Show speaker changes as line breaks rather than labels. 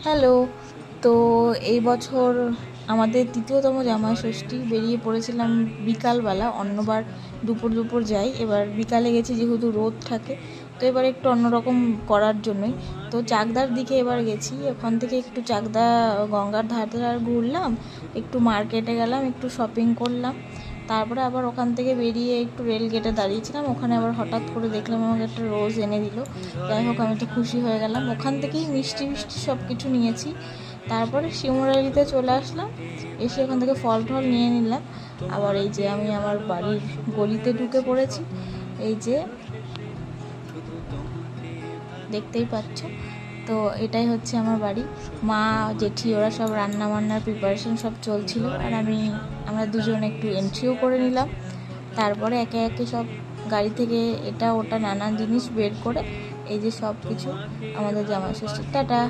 Hello. তো এই বছর আমাদের তৃতীয়তম জামাই ষষ্ঠী, বেরিয়ে পড়েছিলাম বিকালবেলা। অন্যবার দুপুর দুপুর যাই, এবার বিকালে গেছি যেহেতু রোদ থাকে, তো এবার একটু অন্যরকম করার জন্যই তো চাকদার দিকে এবার গেছি। ওখান থেকে একটু চাকদা গঙ্গার ধার ঘুরলাম, একটু মার্কেটে গেলাম, একটু শপিং করলাম। তারপরে আবার ওখান থেকে বেরিয়ে একটু রেল গেটে দাঁড়িয়েছিলাম, ওখানে আবার হঠাৎ করে দেখলাম আমাকে একটা রোজ এনে দিল। যাই হোক, আমি তো খুশি হয়ে গেলাম। ওখান থেকেই মিষ্টি মিষ্টি সব কিছু নিয়েছি। তারপরে শিমুরালিতে চলে আসলাম, এসে ওখান থেকে ফল টল নিয়ে নিলাম। আবার এই যে আমি আমার বাড়ির গলিতে ঢুকে পড়েছি। এই যে দেখতেই পাচ্ছ, তো এটাই হচ্ছে আমার বাড়ি। মা জেঠি ওরা সব রান্না বান্নার প্রিপারেশন সব চলছিল, আর আমরা দুজন একটু এন্ট্রিও করে নিলাম। তারপরে একে একে সব গাড়ি থেকে এটা ওটা নানান জিনিস বের করে এই যে সব কিছু আমাদের জামাই ষষ্ঠী। টাটা।